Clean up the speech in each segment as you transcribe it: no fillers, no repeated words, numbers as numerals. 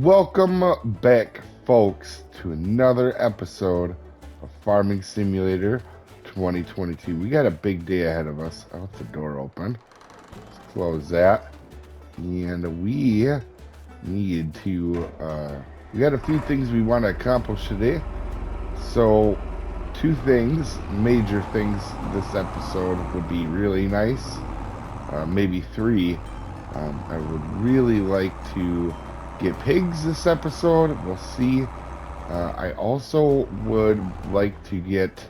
Welcome back, folks, to another episode of Farming Simulator 2022. We got a big day ahead of us. I left the door open. Let's close that. And we need to, we got a few things we want to accomplish today. So, two things, major things this episode would be really nice. Maybe three. I would really like to get pigs this episode. We'll see. I also would like to get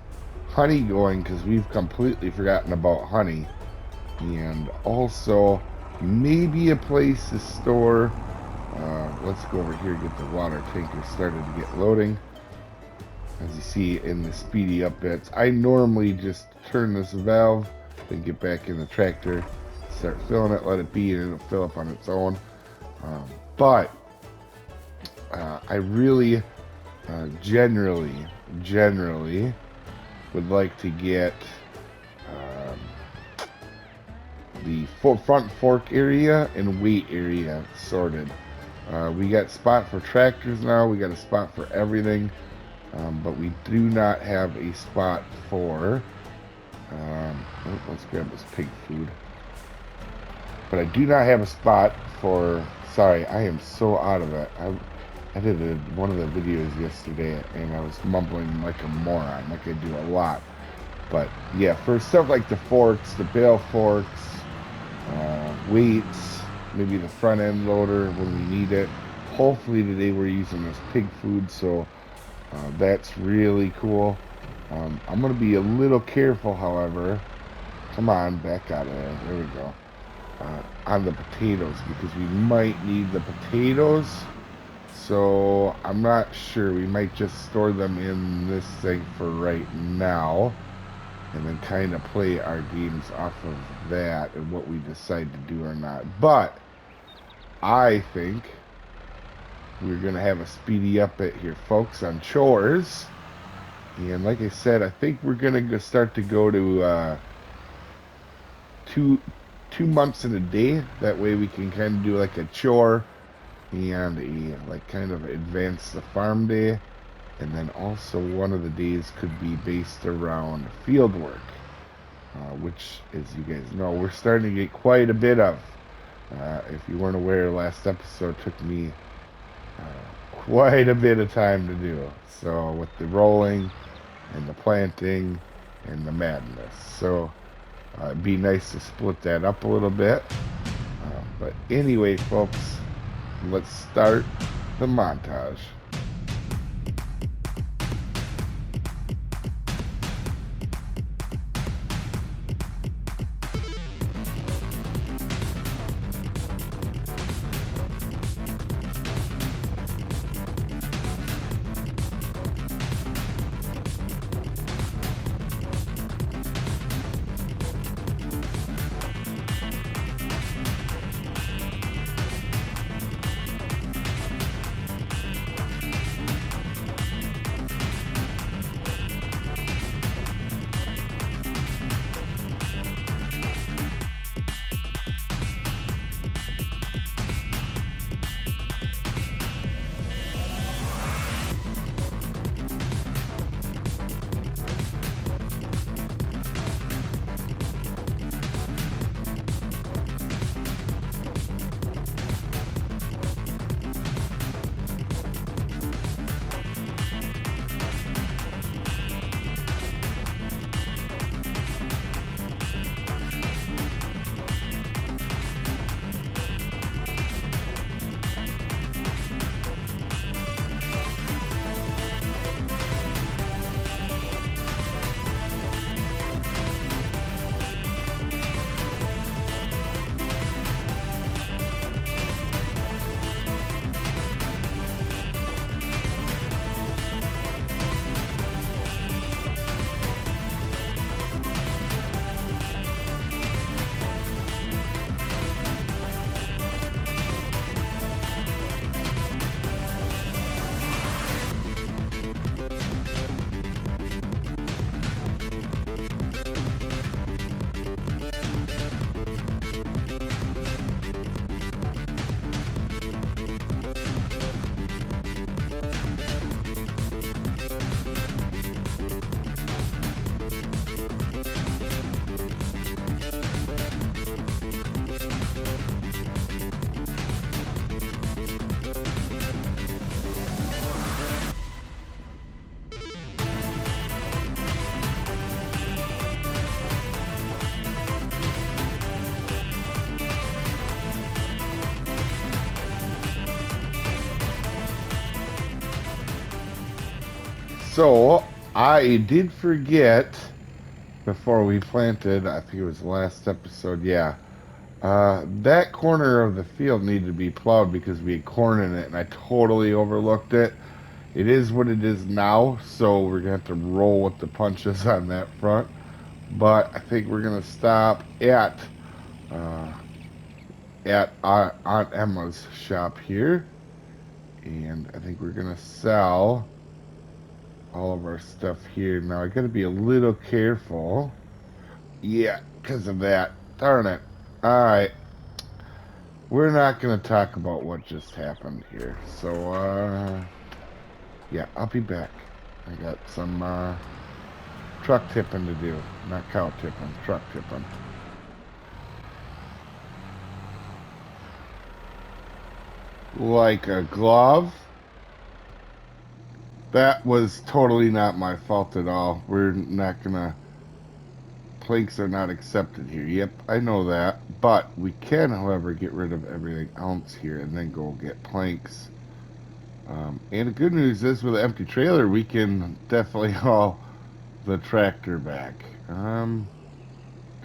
honey going because we've completely forgotten about honey. And also maybe a place to store. Let's go over here and get the water tanker started to get loading. As you see in the speedy up bits, I normally just turn this valve, then get back in the tractor, start filling it, let it be, and it'll fill up on its own. But I really generally would like to get the front fork area and weight area sorted. We got spot for tractors now, we got a spot for everything, but we do not have a spot for let's grab this pig food. But I do not have a spot for, sorry, I am so out of it. I did one of the videos yesterday and I was mumbling like a moron, like I do a lot. But yeah, for stuff like the forks, the bale forks, weights, maybe the front end loader when we need it. Hopefully today we're using this pig food, so that's really cool. I'm going to be a little careful, however. Come on, back out of there. There we go. On the potatoes, because we might need the potatoes. So I'm not sure. We might just store them in this thing for right now, and then kind of play our games off of that and what we decide to do or not. But I think we're going to have a speedy up it here, folks, on chores. And like I said, I think we're going to start to go to 2 months in a day. That way we can kind of do like a chore and a like kind of advance the farm day. And then also one of the days could be based around field work, which, as you guys know, we're starting to get quite a bit of. If you weren't aware, last episode took me quite a bit of time to do. So with the rolling and the planting and the madness. So it'd be nice to split that up a little bit. But anyway, folks, let's start the montage. So I did forget before we planted, I think it was the last episode, yeah. That corner of the field needed to be plowed because we had corn in it and I totally overlooked it. It is what it is now, so we're gonna have to roll with the punches on that front. But I think we're gonna stop uh, at Aunt Emma's shop here, and I think we're gonna sell all of our stuff here. Now I gotta be a little careful. Yeah, because of that. Darn it. All right. We're not going to talk about what just happened here. So, yeah, I'll be back. I got some truck tipping to do. Not cow tipping, truck tipping. Like a glove. That was totally not my fault at all. We're not going to. Planks are not accepted here. Yep, I know that. But we can, however, get rid of everything else here and then go get planks. And the good news is with an empty trailer, we can definitely haul the tractor back. Do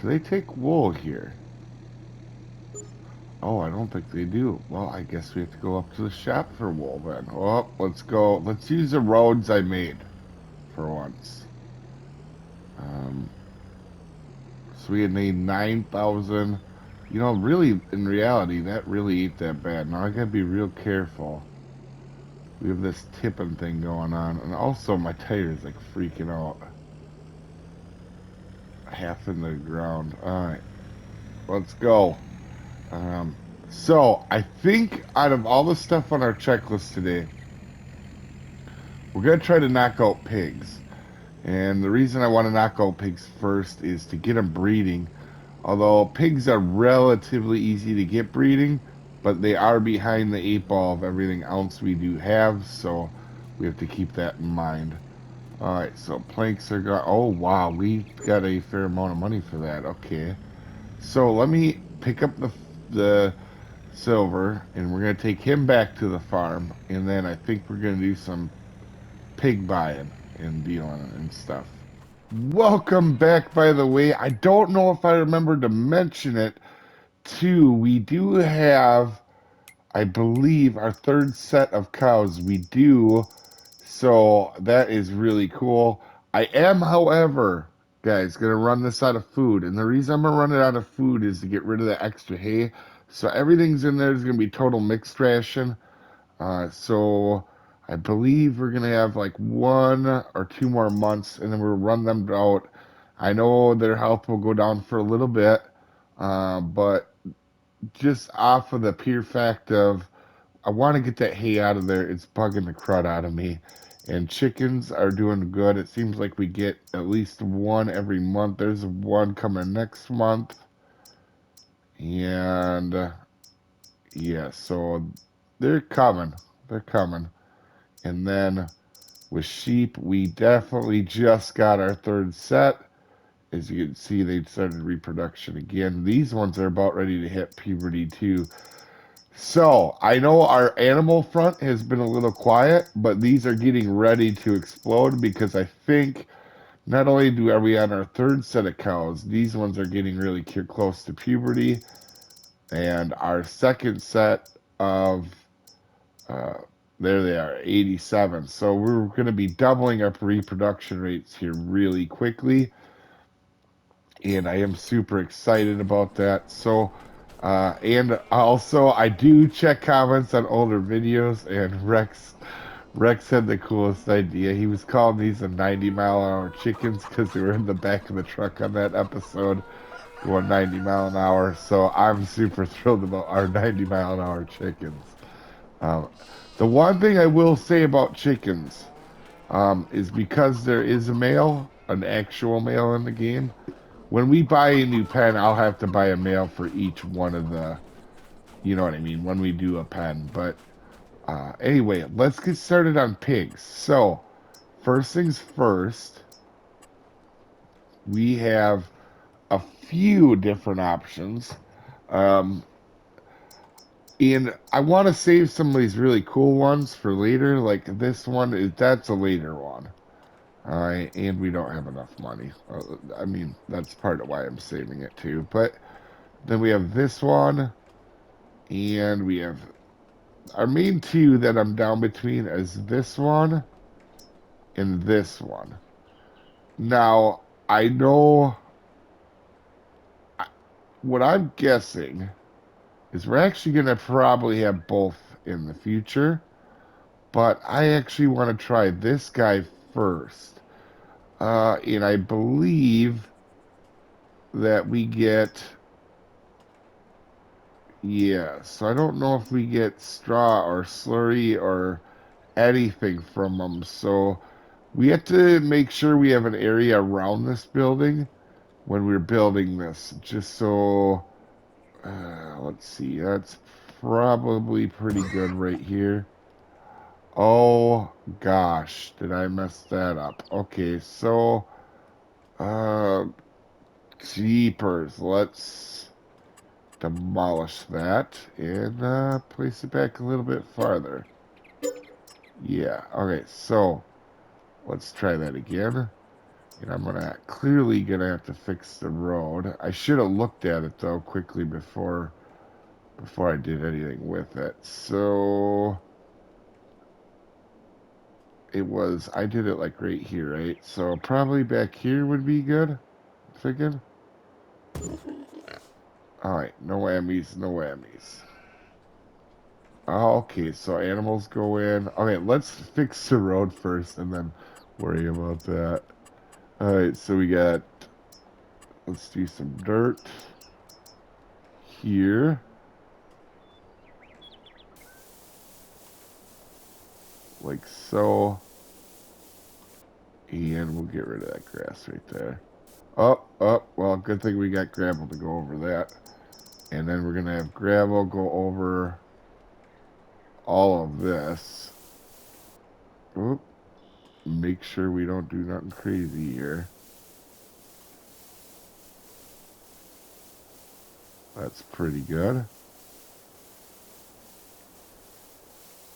they take wool here? Oh, I don't think they do. Well, I guess we have to go up to the shop for wool then. Oh, let's go. Let's use the roads I made for once. Um, so we need 9,000. You know, really, in reality, that really ain't that bad. Now I gotta be real careful. We have this tipping thing going on, and also my tire's like freaking out. Half in the ground. All right, let's go. Um, so I think out of all the stuff on our checklist today, we're gonna try to knock out pigs. And the reason I want to knock out pigs first is to get them breeding. Although pigs are relatively easy to get breeding, but they are behind the eight ball of everything else we do have, so we have to keep that in mind. All right, so planks are gone. Oh wow, we got a fair amount of money for that. Okay, so let me pick up the silver, and we're gonna take him back to the farm, and then I think we're gonna do some pig buying and dealing and stuff. Welcome back, by the way. I don't know if I remember to mention it too. We do have, I believe, our third set of cows. We do. So that is really cool. I am, however, guys, gonna run this out of food. And the reason I'm gonna run it out of food is to get rid of the extra hay. So everything's in there is gonna be total mixed ration. So I believe we're gonna have like 1 or 2 more months, and then we'll run them out. I know their health will go down for a little bit, but just off of the pure fact of I want to get that hay out of there, it's bugging the crud out of me. And chickens are doing good. It seems like we get at least one every month. There's one coming next month, and yeah, so they're coming. They're coming. And then with sheep, we definitely just got our third set. As you can see, they started reproduction again. These ones are about ready to hit puberty too. So I know our animal front has been a little quiet, but these are getting ready to explode because I think not only are we on our third set of cows, these ones are getting really close to puberty, and our second set of uh, there they are, 87. So we're going to be doubling up reproduction rates here really quickly, and I am super excited about that. So, and also I do check comments on older videos, and Rex had the coolest idea. He was calling these the 90-mile-an-hour chickens because they were in the back of the truck on that episode going 90 mile an hour. So I'm super thrilled about our 90-mile-an-hour chickens. Um, the one thing I will say about chickens is because there is a male, an actual male in the game. When we buy a new pen, I'll have to buy a male for each one of the, you know what I mean, when we do a pen. But anyway, let's get started on pigs. So, first things first, we have a few different options. Um, and I want to save some of these really cool ones for later. Like this one, that's a later one. And we don't have enough money. I mean, that's part of why I'm saving it too. But then we have this one, and we have our main two that I'm down between is this one and this one. Now, I know what I'm guessing is we're actually going to probably have both in the future, but I actually want to try this guy first. And I believe that we get, yeah, so I don't know if we get straw or slurry or anything from them. So we have to make sure we have an area around this building when we're building this, just so, let's see, that's probably pretty good right here. Oh gosh, did I mess that up? Okay, so, uh, jeepers, let's demolish that and place it back a little bit farther. Yeah, okay, so let's try that again. And I'm clearly gonna have to fix the road. I should have looked at it though quickly before I did anything with it. So I did it like right here, right? So probably back here would be good, I'm thinking. All right, no whammies, no whammies. Oh, okay, so animals go in. Okay, let's fix the road first and then worry about that. All right, so let's do some dirt here, like so. And we'll get rid of that grass right there. Oh, oh, well, good thing we got gravel to go over that. And then we're going to have gravel go over all of this. Oop, make sure we don't do nothing crazy here. That's pretty good.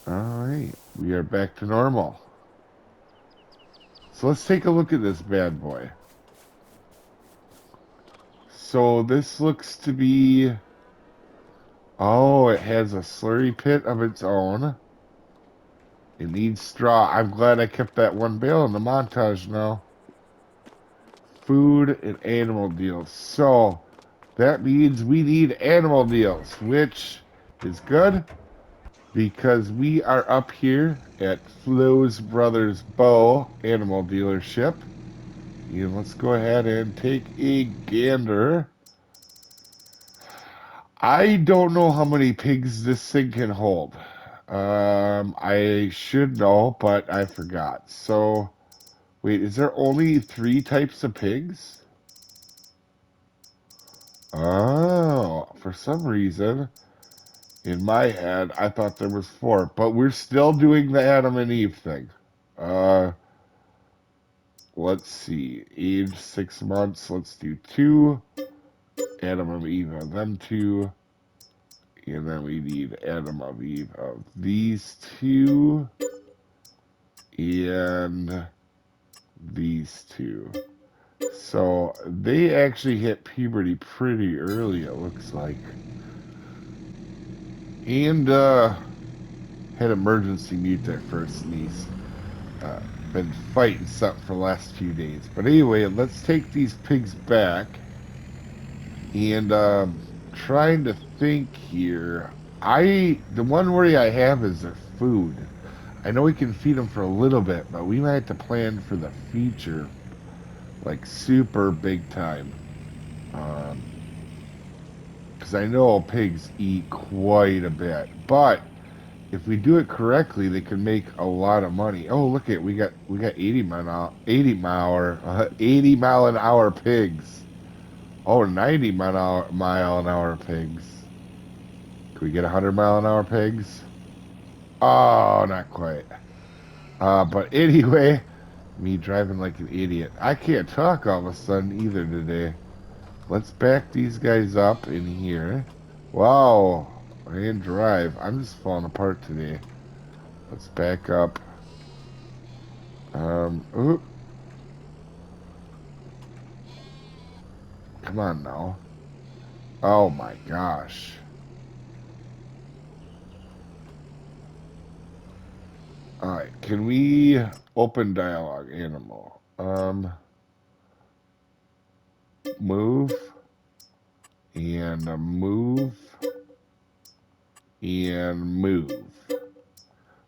All right, we are back to normal. So let's take a look at this bad boy. So this looks to be... Oh, it has a slurry pit of its own. It needs straw. I'm glad I kept that one bale in the montage now. Food and animal deals. So that means we need animal deals, which is good because we are up here at Flo's Brothers Bow Animal Dealership. And let's go ahead and take a gander. I don't know how many pigs this thing can hold. I should know, but I forgot. So, wait, is there only 3 types of pigs? Oh, for some reason, in my head, I thought there was 4, but we're still doing the Adam and Eve thing. Uh, let's see, age 6 months, let's do 2. Adam and Eve of them 2. And then we need Adam of Eve of these 2. And these 2. So they actually hit puberty pretty early, it looks like. And had emergency mute their first sneeze. Been fighting something for the last few days. But anyway, let's take these pigs back. And trying to think here. The one worry I have is their food. I know we can feed them for a little bit, but we might have to plan for the future, like super big time. Because I know pigs eat quite a bit, but if we do it correctly, they can make a lot of money. Oh, look at we got 80 mile an hour pigs. Oh, 90 mile an hour pigs. Can we get 100 mile an hour pigs? Oh, not quite. But anyway, me driving like an idiot. I can't talk all of a sudden either today. Let's back these guys up in here. Wow, and drive. I'm just falling apart today. Let's back up. Oop. Come on now. Oh my gosh. All right, can we open dialogue animal? Move and move and move.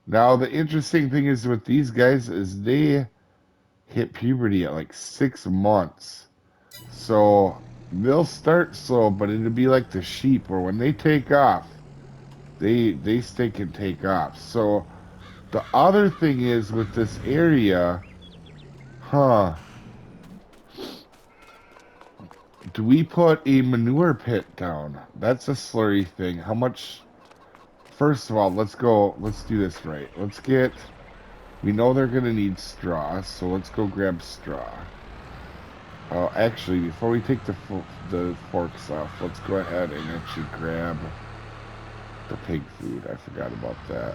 Now the interesting thing is with these guys is they hit puberty at like 6 months. So they'll start slow, but it'll be like the sheep where when they take off, they stay can take off. So the other thing is with this area, huh? Do we put a manure pit down? That's a slurry thing. How much? First of all, let's go. Let's do this right. Let's get. We know they're gonna need straw, so let's go grab straw. Oh, actually, before we take the forks off, let's go ahead and actually grab the pig food. I forgot about that.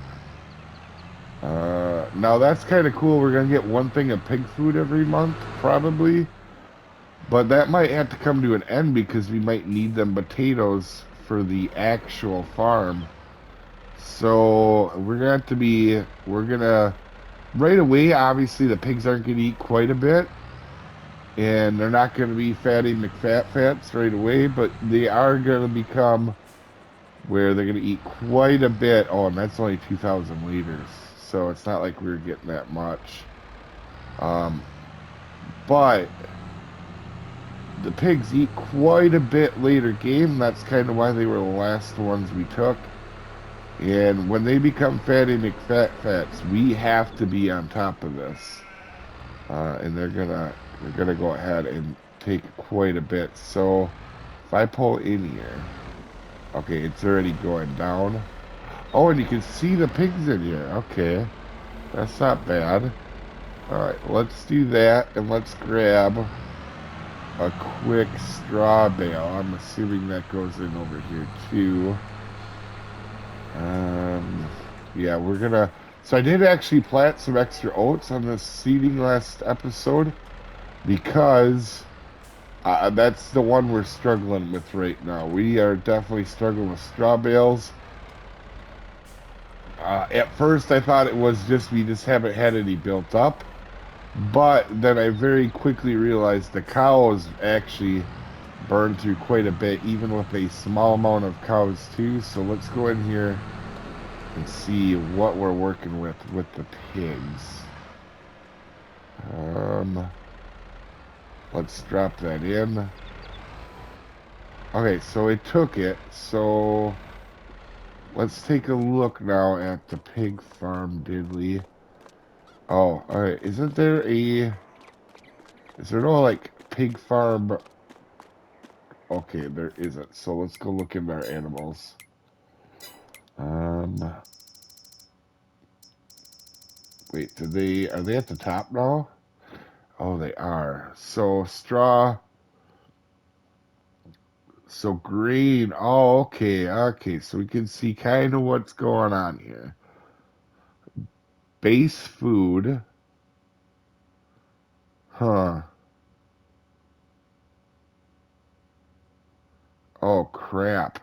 Now that's kind of cool. We're gonna get one thing of pig food every month, probably. But that might have to come to an end because we might need them potatoes for the actual farm. So we're gonna have to be, right away, obviously the pigs aren't gonna eat quite a bit. And they're not gonna be fatty McFats right away, but they are gonna become where they're gonna eat quite a bit. Oh, and that's only 2,000 liters. So it's not like we were getting that much. But the pigs eat quite a bit later game. That's kind of why they were the last ones we took. And when they become fatty McFats, we have to be on top of this. And they're gonna go ahead and take quite a bit. So if I pull in here, okay, it's already going down. Oh, and you can see the pigs in here. Okay, that's not bad. All right, let's do that, and let's grab a quick straw bale. I'm assuming that goes in over here too. Yeah, we're gonna. So I did actually plant some extra oats on the seeding last episode because that's the one we're struggling with right now. We are definitely struggling with straw bales. At first, I thought it was just we just haven't had any built up. But then I very quickly realized the cows actually burn through quite a bit, even with a small amount of cows too. So let's go in here and see what we're working with the pigs. Let's drop that in. Okay, so it took it. So let's take a look now at the pig farm diddly. Oh, alright. Is there no like pig farm? Okay, there isn't. So let's go look into our animals. Wait, are they at the top now? Oh, they are. So straw. So green. Oh, okay, okay. So we can see kind of what's going on here. Base food. Huh. Oh, crap.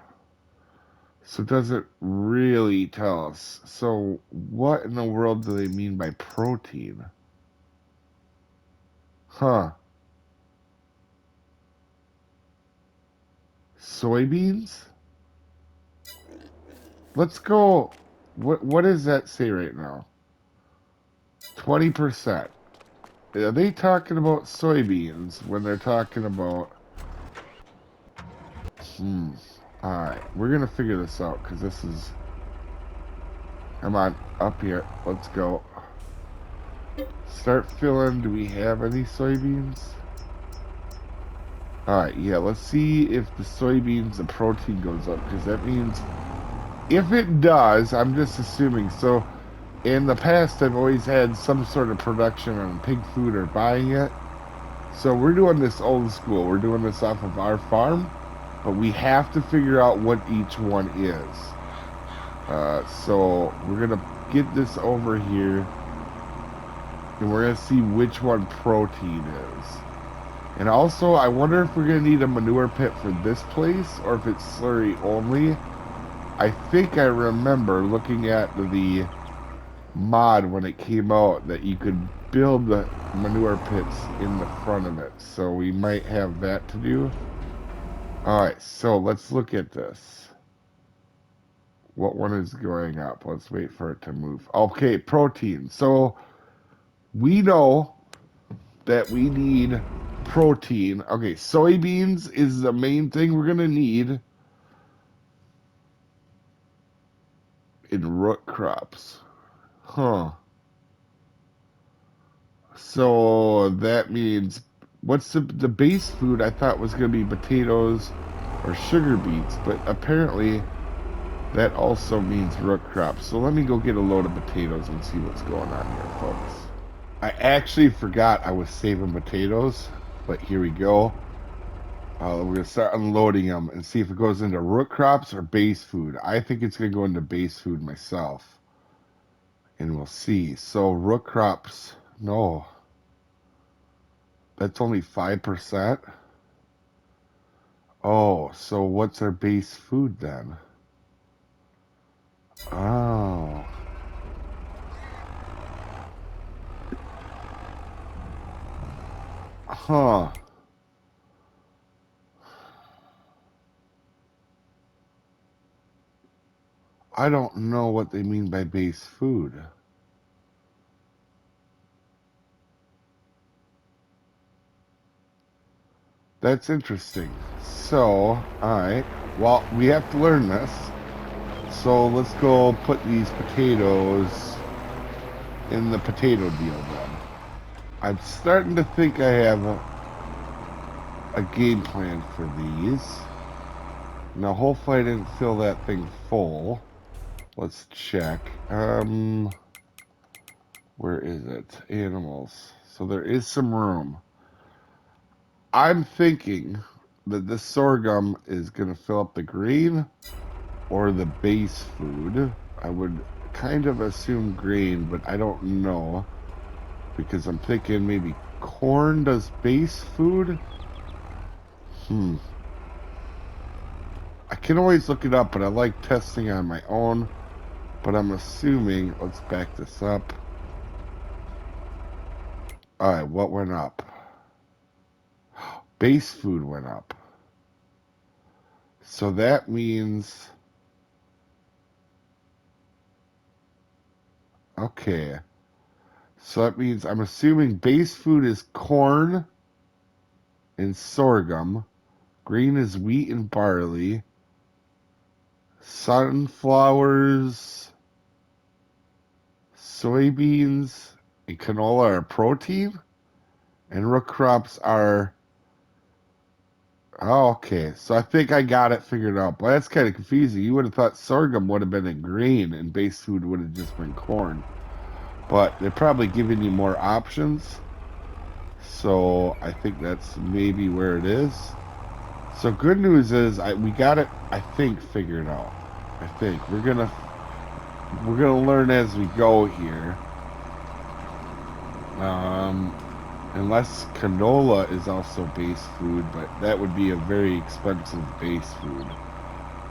So it doesn't really tell us. So what in the world do they mean by protein? Huh. Soybeans? Let's go. What does that say right now? 20%. Are they talking about soybeans when they're talking about... Alright, we're gonna figure this out, because this is... Come on, up here. Let's go. Start filling. Do we have any soybeans? Alright, yeah, let's see if the soybeans, the protein goes up, because that means... If it does, I'm just assuming, so... In the past, I've always had some sort of production on pig food or buying it. So we're doing this old school. We're doing this off of our farm, but we have to figure out what each one is. So we're going to get this over here, and we're going to see which one protein is. And also, I wonder if we're going to need a manure pit for this place or if it's slurry only. I think I remember looking at the mod when it came out that you could build the manure pits in the front of it. So we might have that to do. All right, so let's look at this. What one is going up? Let's wait for it to move. Okay, protein. So we know that we need protein. Okay, soybeans is the main thing we're going to need in root crops. Huh. So that means what's the base food I thought was going to be potatoes or sugar beets, but apparently that also means root crops. So let me go get a load of potatoes and see what's going on here, folks. I actually forgot I was saving potatoes, but here we go. We're going to start unloading them and see if it goes into root crops or base food. I think it's going to go into base food myself. And we'll see. So root crops, no. That's only 5%. Oh, so what's our base food then? Oh. Huh. I don't know what they mean by base food. That's interesting. So, alright. Well, we have to learn this. So let's go put these potatoes in the potato deal then. I'm starting to think I have a game plan for these. Now, hopefully I didn't fill that thing full. Let's check. Where is it? Animals. So there is some room. I'm thinking that this sorghum is going to fill up the grain or the base food. I would kind of assume grain, but I don't know because I'm thinking maybe corn does base food. I can always look it up, but I like testing on my own. But I'm assuming, let's back this up. All right, what went up? Base food went up. So that means, okay. So that means I'm assuming base food is corn and sorghum. Green is wheat and barley. Sunflowers, soybeans, and canola are protein. And root crops are. Oh, okay. So I think I got it figured out. But that's kind of confusing. You would have thought sorghum would have been a grain and base food would have just been corn. But they're probably giving you more options. So I think that's maybe where it is. So good news is we got it, I think, figured out. I think we're gonna learn as we go here. Unless canola is also base food, but that would be a very expensive base food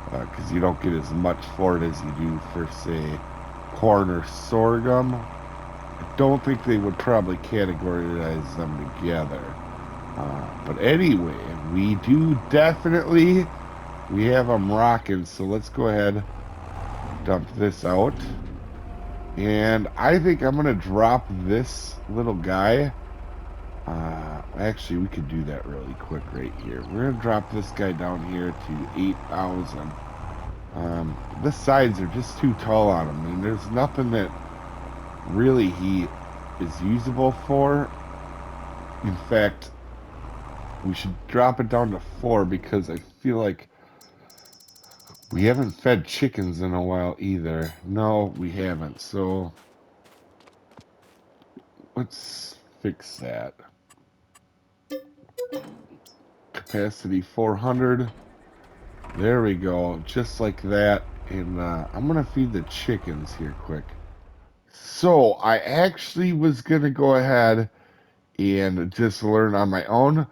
because you don't get as much for it as you do for, say, corn or sorghum. I don't think they would probably categorize them together. But anyway, we do definitely, we have them rocking, so let's go ahead dump this out. And I think I'm going to drop this little guy. Actually, we could do that really quick right here. We're going to drop this guy down here to 8,000. The sides are just too tall on him, and there's nothing that really he is usable for. In fact, we should drop it down to 4 because I feel like we haven't fed chickens in a while either. No, we haven't. So let's fix that. Capacity 400. There we go. Just like that. And I'm going to feed the chickens here quick. So I actually was going to go ahead and just learn on my own.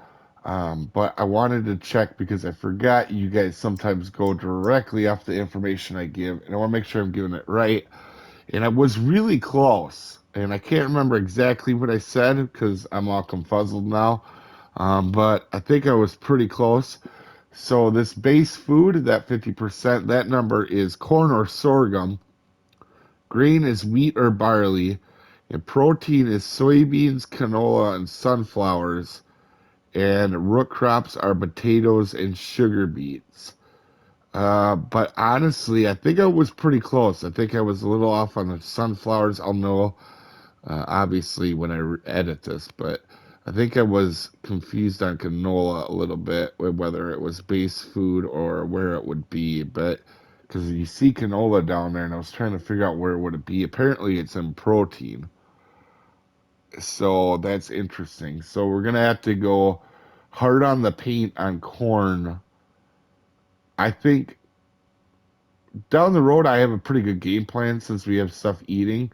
But I wanted to check because I forgot you guys sometimes go directly off the information I give, and I want to make sure I'm giving it right. And I was really close, and I can't remember exactly what I said because I'm all confuzzled now. But I think I was pretty close. So this base food, that 50%, that number is corn or sorghum. Grain is wheat or barley. And protein is soybeans, canola, and sunflowers. And root crops are potatoes and sugar beets. But honestly, I think I was pretty close. I think I was a little off on the sunflowers. I'll know, obviously, when I edit this, but I think I was confused on canola a little bit, with whether it was base food or where it would be. But because you see canola down there, and I was trying to figure out where would it be. Apparently, it's in protein. So that's interesting. So we're gonna have to go hard on the paint on corn. I think down the road, I have a pretty good game plan since we have stuff eating.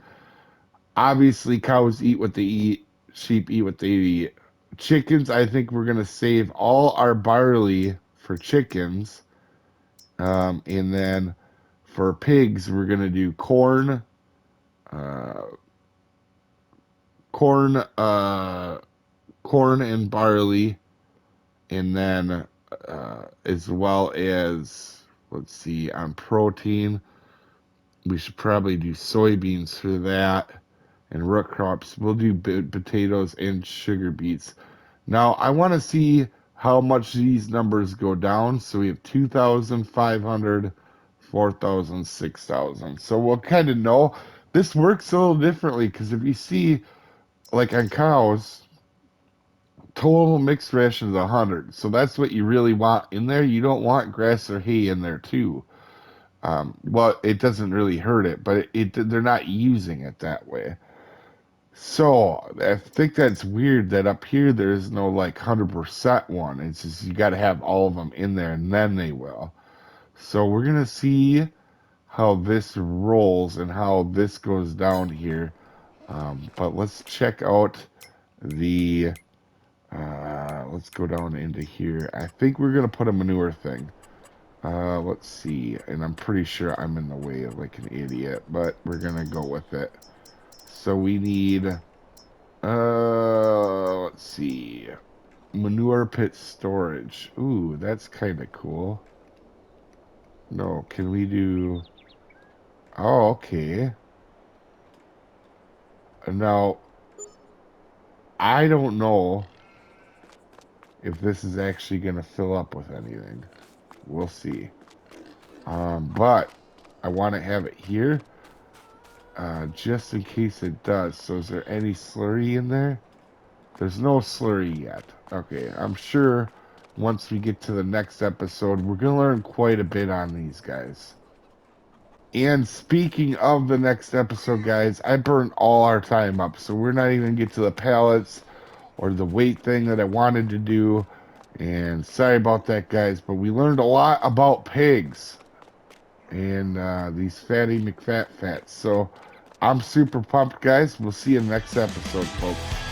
Obviously, cows eat what they eat, sheep eat what they eat. Chickens, I think we're gonna save all our barley for chickens, and then for pigs, we're gonna do uh, corn, corn and barley, and then as well as let's see on protein. We should probably do soybeans for that and root crops. We'll do potatoes and sugar beets. Now, I want to see how much these numbers go down. So we have 2,500, 4,000, 6,000. So we'll kind of know. This works a little differently because if you see, like on cows, total mixed ration is 100. So that's what you really want in there. You don't want grass or hay in there too. Well, it doesn't really hurt it, but they're not using it that way. So I think that's weird that up here there's no like 100% one. It's just you got to have all of them in there and then they will. So we're gonna see how this rolls and how this goes down here. But let's check out the. Let's go down into here. I think we're gonna put a manure thing. Let's see, and I'm pretty sure I'm in the way of like an idiot, but we're gonna go with it. So we need, let's see, manure pit storage. Ooh, that's kind of cool. No, can we do? Oh, okay. Now, I don't know if this is actually gonna fill up with anything. We'll see. But I want to have it here. Just in case it does. So is there any slurry in there? There's no slurry yet. Okay, I'm sure once we get to the next episode, we're going to learn quite a bit on these guys. And speaking of the next episode, guys, I burned all our time up. So we're not even going to get to the pallets or the weight thing that I wanted to do. And sorry about that, guys, but we learned a lot about pigs and these fatty McFat fats. So I'm super pumped, guys. We'll see you in the next episode, folks.